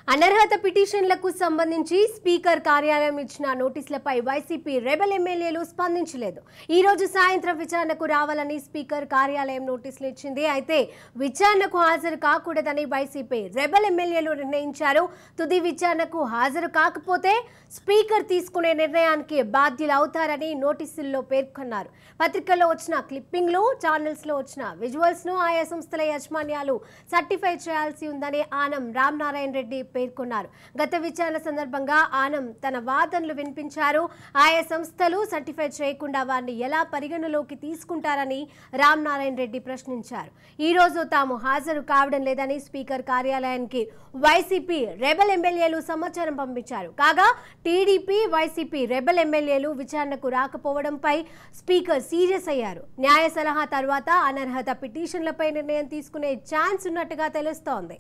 అనర్హత పిటిషన్లకు సంబంధించి స్పీకర్ కార్యాలయం ఇచ్చిన నోటీసులపై వైసీపీ రెబెల్ ఎమ్మెల్యేలు స్పందించలేదు. ఈ రోజు సాయంత్రం విచారణకు రావాలని స్పీకర్ కార్యాలయం నోటీసులు ఇచ్చింది. అయితే విచారణకు హాజరు కాకూడదని వైసీపీ రెబెల్ ఎమ్మెల్యేలు నిర్ణయించారు. తుది విచారణకు హాజరు కాకపోతే స్పీకర్ తీసుకునే నిర్ణయానికి బాధ్యులవుతారని నోటీసుల్లో పేర్కొన్నారు. పత్రికల్లో వచ్చిన క్లిప్పింగ్లు, ఛానల్స్లో వచ్చిన విజువల్స్ను ఆయా సంస్థల యాజమాన్యాలు సర్టిఫై చేయాల్సి ఉందని ఆనం రామనారాయణ రెడ్డి పేర్కొన్నారు. గత విచారణ సందర్భంగా ఆనం తన వాదనలు వినిపించారు. ఆయా సంస్థలు సర్టిఫై చేయకుండా వారిని ఎలా పరిగణలోకి తీసుకుంటారని రామనారాయణ రెడ్డి ప్రశ్నించారు. ఈ రోజు తాము హాజరు కావడం లేదని స్పీకర్ కార్యాలయానికి వైసీపీ రెబెల్ ఎమ్మెల్యేలు సమాచారం పంపించారు. కాగా టీడీపీ, వైసీపీ రెబెల్ ఎమ్మెల్యేలు విచారణకు రాకపోవడంపై స్పీకర్ సీరియస్ అయ్యారు. న్యాయ సలహా తర్వాత అనర్హత పిటిషన్లపై నిర్ణయం తీసుకునే ఛాన్స్ ఉన్నట్టుగా తెలుస్తోంది.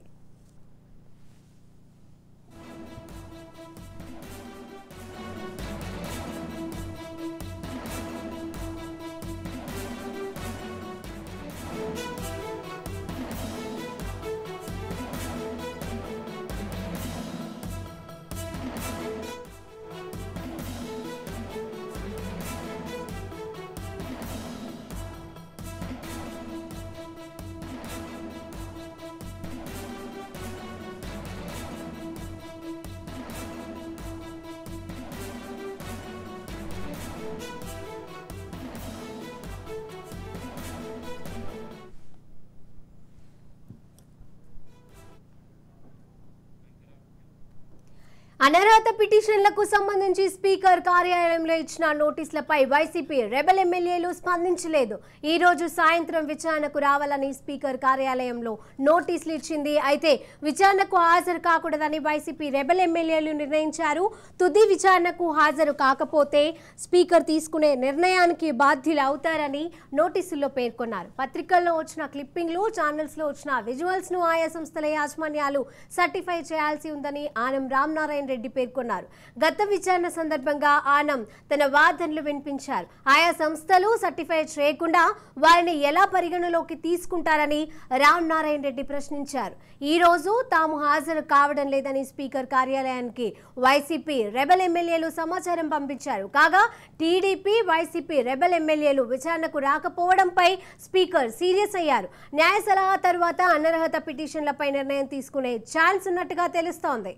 అనర్హత పిటిషన్లకు సంబంధించి స్పీకర్ కార్యాలయంలో ఇచ్చిన నోటీసులపై వైసీపీ రెబెల్ ఎమ్మెల్యేలు స్పందించలేదు. ఈ రోజు సాయంత్రం విచారణకు రావాలని స్పీకర్ కార్యాలయంలో నోటీసులు ఇచ్చింది. అయితే విచారణకు హాజరు కాకూడదని వైసీపీ రెబెల్ ఎమ్మెల్యేలు నిర్ణయించారు. తుది విచారణకు హాజరు కాకపోతే స్పీకర్ తీసుకునే నిర్ణయానికి బాధ్యులు అవుతారని నోటీసుల్లో పేర్కొన్నారు. పత్రికల్లో వచ్చిన క్లిప్పింగ్లు, ఛానల్స్లో వచ్చిన విజువల్స్ ను ఆయా సంస్థల యాజమాన్యాలు సర్టిఫై చేయాల్సి ఉందని ఆనం రామనారాయణ రెడ్డి పేర్కొన్నారు. గత విచారణ సందర్భంగా ఆనం తన వాదనలు వినిపించారు. ఆయా సంస్థలు సర్టిఫై చేయకుండా వారిని ఎలా పరిగణలోకి తీసుకుంటారని రామనారాయణ రెడ్డి ప్రశ్నించారు. ఈ రోజు తాము హాజరు కావడం లేదని స్పీకర్ కార్యాలయానికి వైసీపీ రెబెల్ ఎమ్మెల్యేలు సమాచారం పంపించారు. కాగా టీడీపీ, వైసీపీ రెబెల్ ఎమ్మెల్యేలు విచారణకు రాకపోవడంపై స్పీకర్ సీరియస్ అయ్యారు. న్యాయ సలహా తర్వాత అనర్హత పిటిషన్లపై నిర్ణయం తీసుకునే ఛాన్స్ ఉన్నట్టుగా తెలుస్తోంది.